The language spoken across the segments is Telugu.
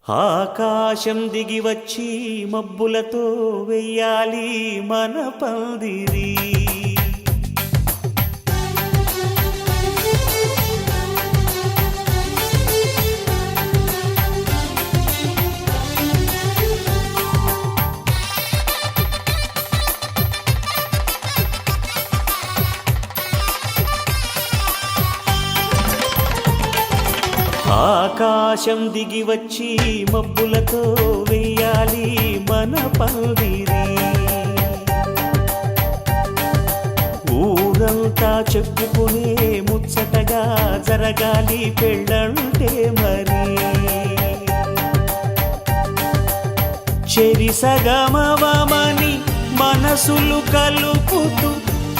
ఆకాశం దిగి వచ్చి మబ్బులతో వెయ్యాలి మన పందిరి. ఆకాశం దిగి వచ్చి మబ్బులతో వెయ్యాలి మన పందిరి. ఊరంతా చెప్పుకునే ముచ్చటగా జరగాలి పెళ్ళంటే మరి. చెరిసగమవమని మనసులు కలుపుతూ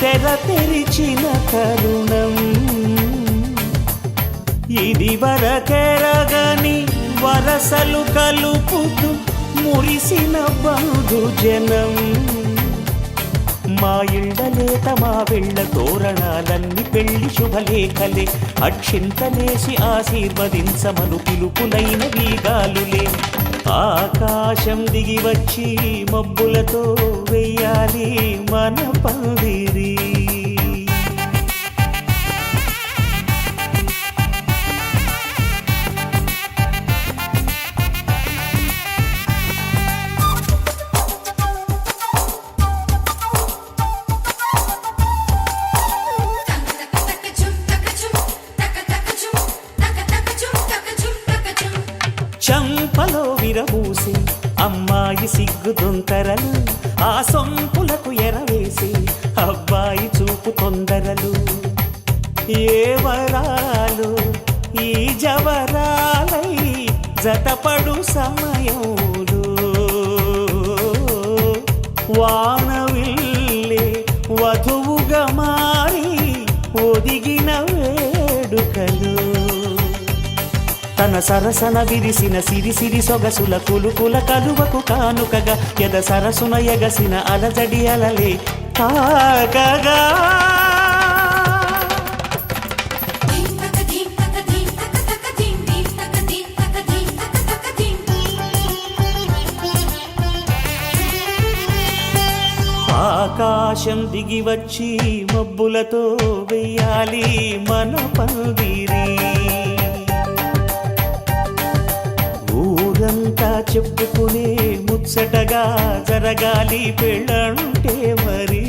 తెర తెరిచిన తరుణం ఇది వరకెరగని వరసలు కలుపుతూ మురిసిన బంధుజనం. మా ఇళ్ళలేత మా వెళ్ళ తోరణాలన్నీ పెళ్లి శుభలేఖలే. అక్షింతలేసి ఆశీర్వదించమను పిలుపులైన వీగాలులే. ఆకాశం దిగి వచ్చి మబ్బులతో వెయ్యాలి మన పందిరి. చంపలో విరబూసి అమ్మాయి సిగ్గుదొంతరలు, ఆ సొంపులకు ఎరవేసి అబ్బాయి చూపు తొందరలు. ఏ వరాలు ఈ జవరాలై జతపడు సమయంలో వానవిల్లే వధువుగా మారి ఒదిగిన వేడుకలు. తన సరసన విరిసిన సిరిసిరి సొగసుల కులుకుల కలువకు కానుకగా ఎద సరసున ఎగసిన అలజడి అలలే తాగగా. ఆకాశం దిగి వచ్చి మబ్బులతో వెయ్యాలి మన పందిరి. ఊరంతా చెప్పుకునే ముచ్చటగా జరగాలి పెళ్ళంటే మరి.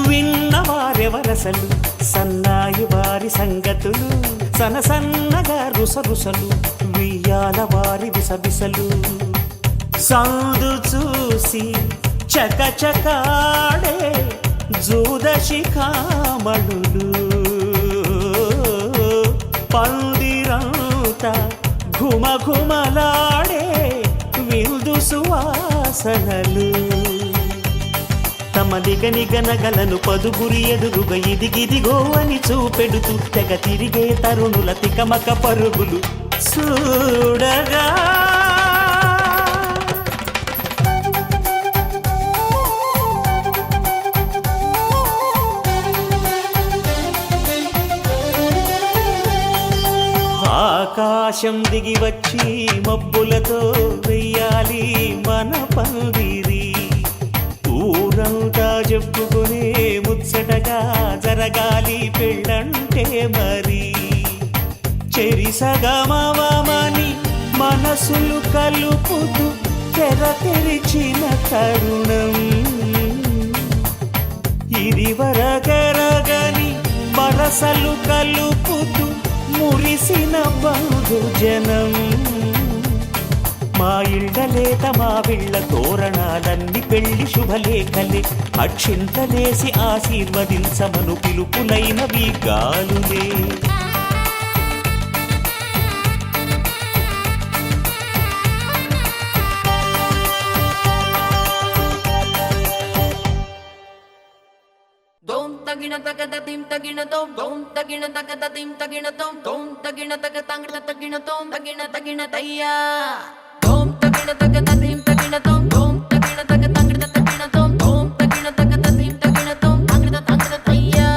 విన్నవారెవరసలు సన్నాయి వారి సంగతులు, సనసన్నగా రుసరుసలు వియ్యాల వారి విసబిసలు. సందు చూసి చకచకాడే జూదశిఖామణులు, పందిరంతా ఘుమఘుమలాడే విందు సువాసనలు. తమ నిగనిగనగలను పదుగురి ఎదురుగా ఇదిగిదిగో అని చూపెడుతూ తెగ తిరిగే తరుణుల తికమక పరుగులు చూడగా. ఆకాశం దిగి వచ్చి మబ్బులతో వెయ్యాలి మన పందిరి. ఊరంతా చెప్పుకునే ముచ్చటగా జరగాలి పెళ్ళంటే మరి. చెరిసగమవమని మనసులు కలుపుతూ తెర తెరిచిన తరుణం ఇది వరకెరగని వరసలు కలుపుతూ మురిసిన బంధుజనం. మా ఇళ్ళలేత మా వెళ్ళ తోరణాలన్నీ పెళ్లి శుభలేఖలే. అక్షింతలేసి ఆశీర్వదించమను పిలుపులైన వీగాలులే. తగిన తగద దిం తగిన తోం తోం తగిన తగద దిం తగిన తోం తోం తగిన తగ తంగడ తగిన తోం తగిన తగిన తయ్యా తోం తగిన తగద దిం తగిన తోం తోం తగిన తగ తంగడ తగిన తోం తోం తగిన తగద దిం తగిన తోం తంగడ తయ్యా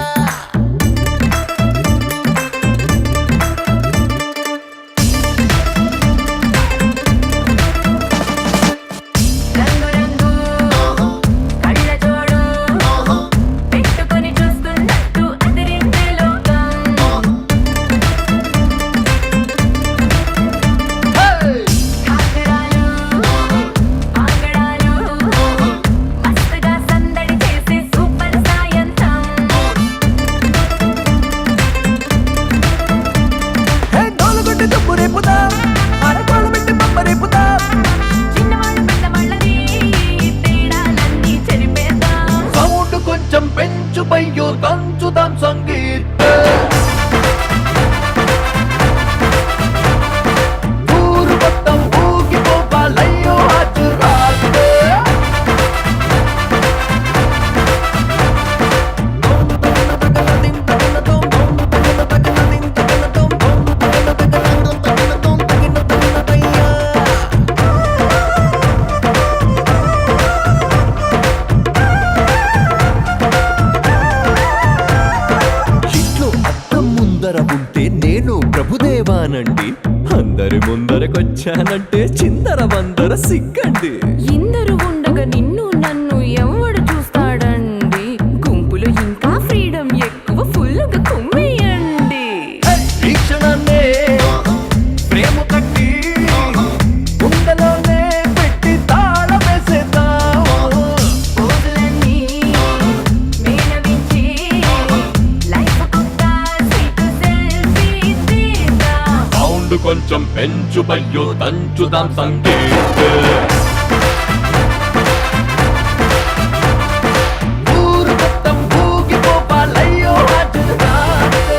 పెంచుపయ్యో తంచుదాం సంగీత ఊరు మొత్తం ఊగిపోవాలయ్యో హాజరాతే ఉంటే నేను ప్రభుదేవానండి అందరి ముందరకొచ్చానంటే చిందర వందర సిగ్గండి ఇందరు ఉండగా నిన్ను నన్ను ఎవడు చూస్తాడండి గుంపులు ఇంకా ఫ్రీడమ్ ఎక్కువ ఫుల్గా కుమ్మేయండి ఈ క్షణాన్నే ప్రేమ కట్టి గుండెలోనే పెట్టి తాళం వేసేద్దాం రోజులన్నీ మేనవించి లైఫ్ కొత్త స్వీట్ సెల్ఫీ తీద్దాం సౌండ్ కొంచెం పెంచు పయ్యో తంచుదాం సంగీత ఊరు మొత్తం ఊగిపోవాలయ్యో హాజరాతే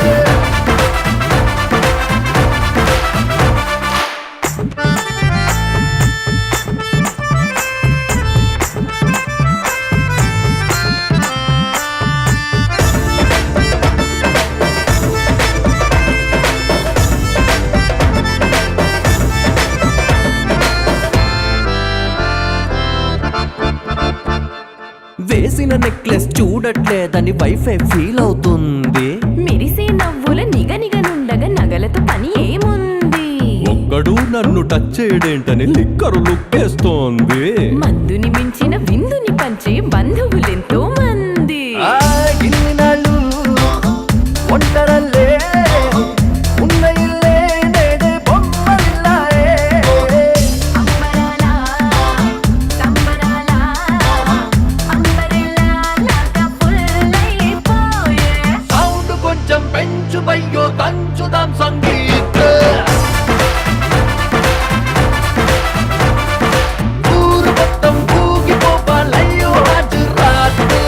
వేసిన నెక్లెస్ చూడట్లేదని వైఫై ఫీల్ అవుతుంది మెరిసే నవ్వుల నిగనిగనుండగా నగలతో పని ఏముంది ఒక్కడు నన్ను టచ్ చేయడేంటని లిక్కరు లుక్కేస్తోంది మందుని మించిన విందుని పంచే బంధువులెంతో మంది ఇన్ని నాళ్ళు ఒంటరల్లే ఉన్న ఇల్లే నేడే బొమ్మలిల్లాయే అంబరాల సంబరాల అంబరిల్లా లాగా ఫుల్లైపోయే సౌండ్ కొంచెం పెంచు పయ్యో తంచుదాం సంగీత ఊరు మొత్తం ఊగిపోవాలయ్యో హాజరాతే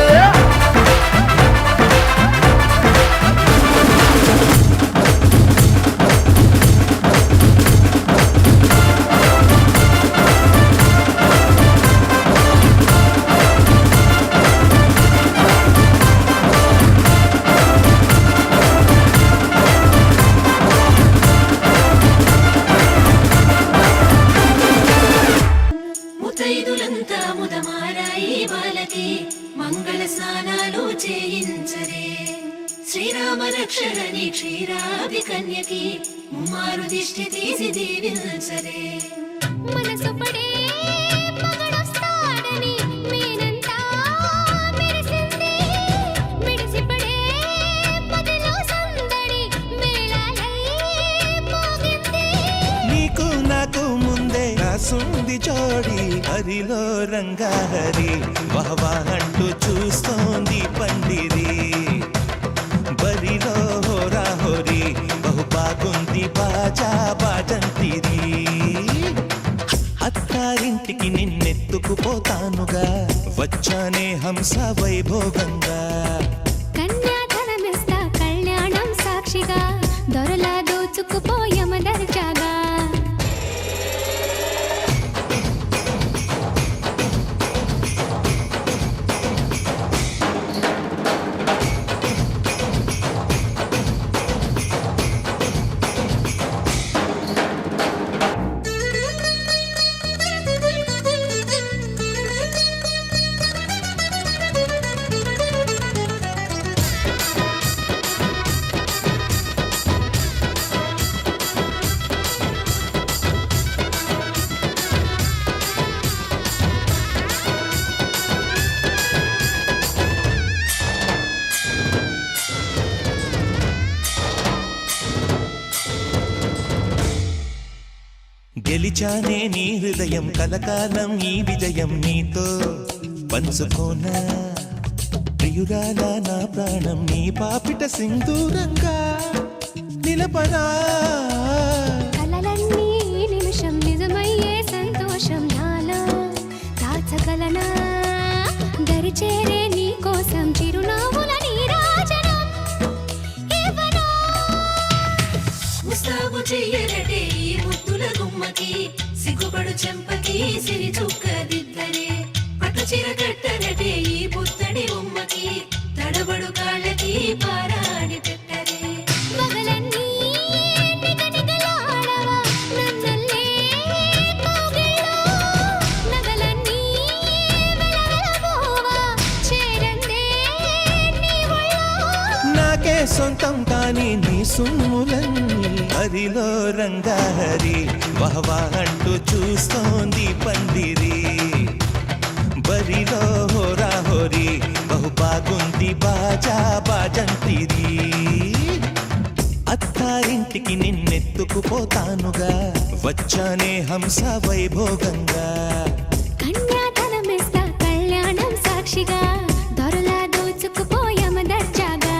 ముతైదులంతా ముదమారాయి బాలకి మంగళ స్నానాలు చేయించరే శ్రీరామ రక్షరణి క్షీరాది కన్యకి ముమ్మారు దిష్టి తీసి దీవించరే మనసు పడే మగడొస్తాడని మేనంతా మెరిసింది మిడిసిపడే మదిలో సందడి మేళాలై మోగింది నీకు నాకు ముందే రాసుంది జోడి హరిలో రంగాహరి వహవా అంటూ చూస్తోంది పండిరి బరిలో హోరా హోరి బహు బాగుంది బాజా బాజంతిరి అత్తారింటికి నిన్నెత్తుకుపోతానుగా వచ్చానే హంస వైభోగంగా కన్యాధనమిస్తా కళ్యాణం సాక్షిగా దొరలా దోచుకుపోయమ దర్జాగా పిలిచానే నీ హృదయం కలకాలం ఈ విజయం నీతో పంచుకోనా ప్రియురాల నా ప్రాణం నీ పాపిట సింధూరంగా నిలపనా కలలన్నీ నిమిషం నిజమయ్యే సంతోషం నాలో దాచగలనా దరిచేరే నీ కోసం చిరునవ్వుల నీరాజనం ఇవ్వనా ముస్తాబు చెయ్యరటే ఈ ముద్దుల గుమ్మకి సిగ్గుపడు చెంపకి సిరి చుక్కదిద్దరే పట్టు చీర కట్టరటే ఈ పుత్తడి బొమ్మకి తడబడు కాళ్ళకి పారాడి పెట్టరే పగలన్నీ నిగనిగలాడవా నన్నల్లే కౌగిల్లో నగలన్నీ వెలవెలబోవా చేరందే నీ ఒళ్ళో నాకే సొంతం కాని నీ సుమ్ములన్నీ హరిలో రంగాహరి వహవా అంటూ చూస్తోంది పందిరి బరిలో హోరా హోరి బహు బాగుంది బాజా బాజంతిరి అత్తారింటికి నిన్నెత్తుకుపోతానుగా వచ్చానే హంస వైభోగంగా కన్యాతలమిస్తా కళ్యాణం సాక్షిగా దొరలా దోచుకుపోయామ దర్జాగా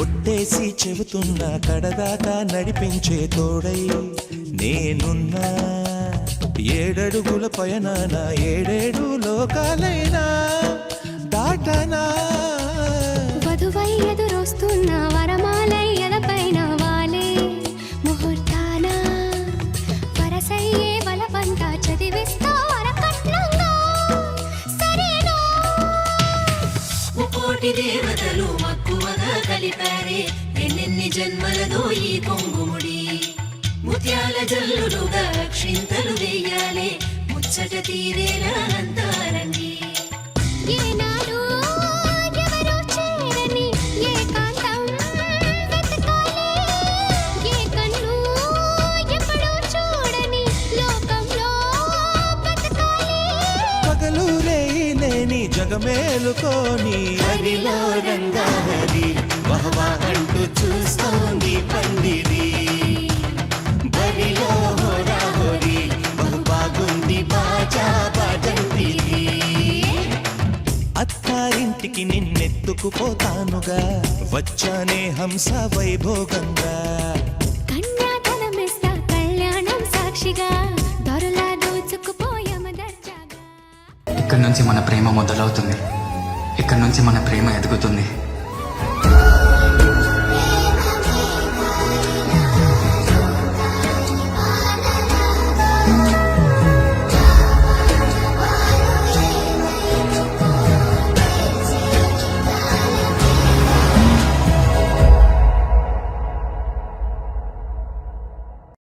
ఒట్టేసి చెబుతున్నా కడదాకా నడిపించే తోడై నేనున్నా ఏడడుగుల పయనాన ఏడేడు లోకాలైనా దాటనా వధువై ఎదురొస్తున్న వరమాలై ఎదపైన వాలే ముహూర్తాన వరసయ్యే వలపంతా చదివిస్తా వరకట్నంగా సరేనా ముకోటి దేవతలు మక్కువగా కలిపారే ఎన్నెన్ని జన్మలదో ఈ కొంగుముడి ముత్యాల జల్లులుగా క్షింతలు వేయాలే ముచ్చట తీరేలా అంతారండి ఏనాడు ఎవరూ చేరని ఏకాంతం వెతకాలే ఏ కన్ను ఎప్పుడూ చూడని లోకంలో బతకాలే పగలు రేయి లేని జగమేలుకోని హరిలో రంగాహరి వహవా అంటూ చూస్తోంది పందిరి బరిలో హోరా హోరి బహు బాగుంది బాజా బాజంతిరి అత్తారింటికి నిన్నెత్తుకుపోతానుగా వచ్చానే హంస వైభోగంగా కన్యాతలమిస్తా కళ్యాణం సాక్షిగా దొరలా దోచుకుపోయామ దర్జాగా ఇక్కడి నుంచి మన ప్రేమ మొదలవుతుంది. ఇక్కడి నుంచి మన ప్రేమ ఎదుగుతుంది.